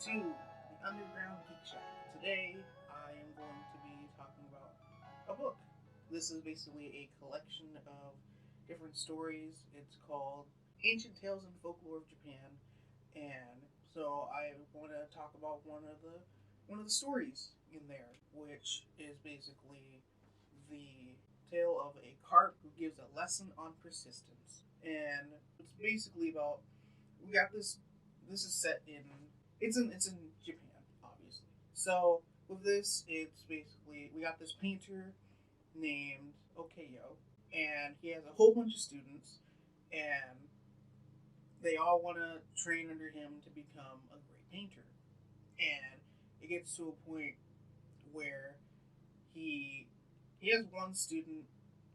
to the Underground Geek Shack. Today, I am going to be talking about a book. This is basically a collection of different stories. It's called Ancient Tales and Folklore of Japan, and so I want to talk about one of the stories in there, which is basically the tale of a carp who gives a lesson on persistence. And it's basically about we got this. This is set in it's in Japan, obviously. So with this, it's basically we got this painter named Okeyo, and he has a whole bunch of students, and they all want to train under him to become a great painter. And it gets to a point where he he has one student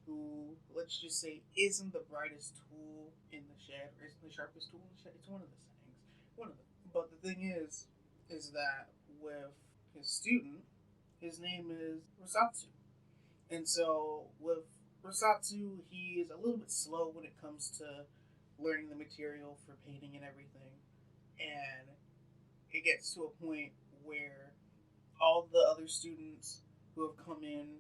who, let's just say, isn't the brightest tool in the shed or isn't the sharpest tool in the shed. It's one of the sayings, one of them. But the thing is that with his student, his name is Rosatsu, and so with Rosatsu, he is a little bit slow when it comes to learning the material for painting and everything, and it gets to a point where all the other students who have come in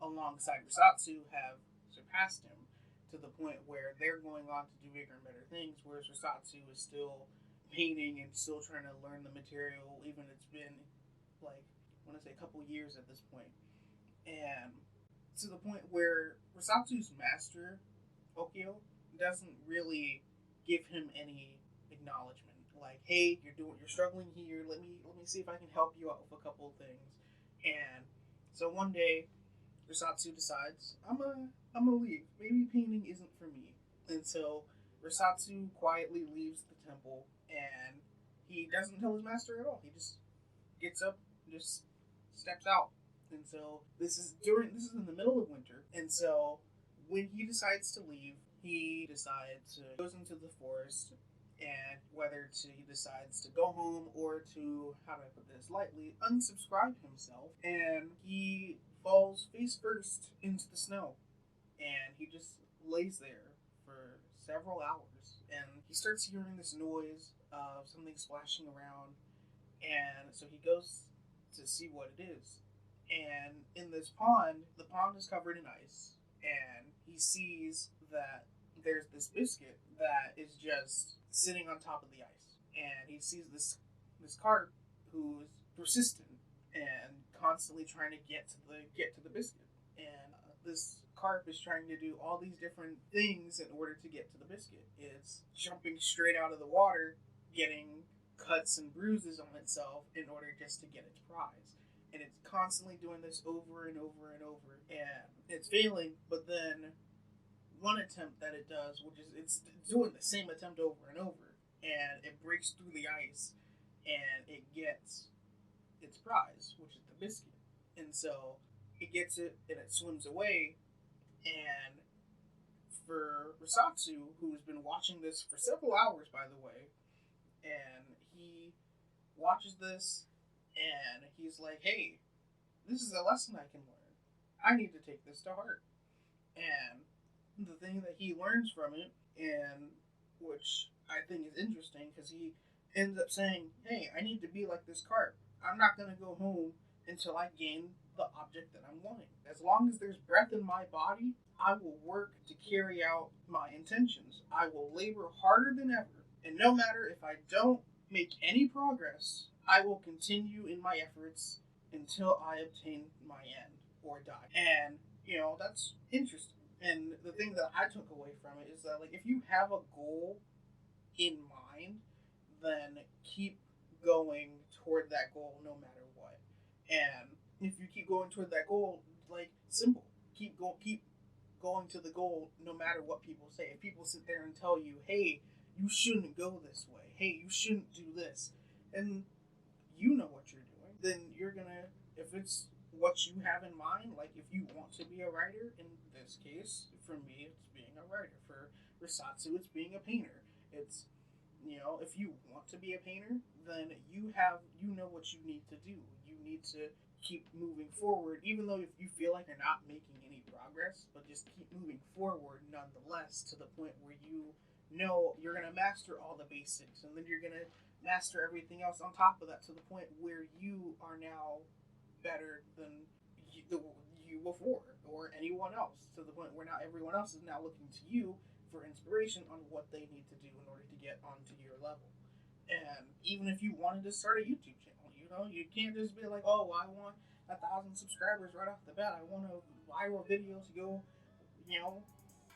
alongside Risatsu have surpassed him to the point where they're going on to do bigger and better things, whereas Risatsu is still painting and still trying to learn the material, even it's been like I want to say a couple years at this point. And to the point where Risatsu's master, Okio, doesn't really give him any acknowledgement. Like, hey, you're struggling here. Let me see if I can help you out with a couple of things. And so one day, Risatsu decides I'm gonna leave. Maybe painting isn't for me. And so Risatsu quietly leaves the temple, and he doesn't tell his master at all. He just gets up, and just steps out. And so this is in the middle of winter. And so when he decides to leave, he decides to goes into the forest, and whether he decides to go home or to, how do I put this lightly, unsubscribe himself, and he falls face first into the snow, and he just lays there for several hours, and he starts hearing this noise of something splashing around, and so he goes to see what it is. And in this pond, the pond is covered in ice, and he sees that there's this biscuit that is just sitting on top of the ice, and he sees this carp who's persistent and constantly trying to get to the biscuit, and this carp is trying to do all these different things in order to get to the biscuit. It's jumping straight out of the water, getting cuts and bruises on itself in order just to get its prize. And it's constantly doing this over and over and over, and it's failing. But then one attempt that it does, which is it's doing the same attempt over and over, and it breaks through the ice, and it gets its prize, which is the biscuit. And so it gets it, and it swims away. And for Risatsu, who's been watching this for several hours, by the way, and he watches this, and he's like, "Hey, this is a lesson I can learn. I need to take this to heart." And the thing that he learns from it, and which I think is interesting, because he ends up saying, "Hey, I need to be like this carp. I'm not going to go home until I gain the object that I'm wanting. As long as there's breath in my body, I will work to carry out my intentions. I will labor harder than ever. And no matter if I don't make any progress, I will continue in my efforts until I obtain my end or die." And, that's interesting. And the thing that I took away from it is that, like, if you have a goal in mind, then keep going toward that goal no matter what. And if you keep going toward that goal, like, simple, keep going to the goal no matter what people say. If people sit there and tell you, "Hey, you shouldn't go this way. Hey, you shouldn't do this," and you know what you're doing, then you're gonna, if it's what you have in mind, like if you want to be a writer, in this case, for me, it's being a writer. For Risatsu, it's being a painter. It's, if you want to be a painter, then you know what you need to do. You need to keep moving forward, even though if you feel like you're not making any progress, but just keep moving forward nonetheless, to the point where you No, you're gonna master all the basics, and then you're gonna master everything else on top of that to the point where you are now better than you before or anyone else. To the point where now everyone else is now looking to you for inspiration on what they need to do in order to get onto your level. And even if you wanted to start a YouTube channel, you can't just be like, oh, I want 1,000 subscribers right off the bat. I want a viral video to go,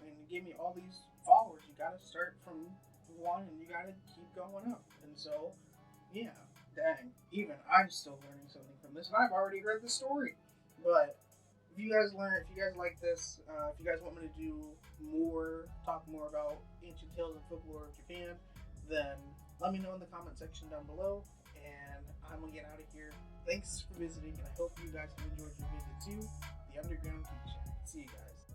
and give me all these followers. You got to start from one, and you got to keep going up. And so, yeah, dang. Even I'm still learning something from this, and I've already read the story. But if you guys like this, if you guys want me to do talk more about ancient tales and folklore of Japan, then let me know in the comment section down below, and I'm gonna get out of here. Thanks for visiting, and I hope you guys have enjoyed your visit to the Underground Geek Shack. See you guys.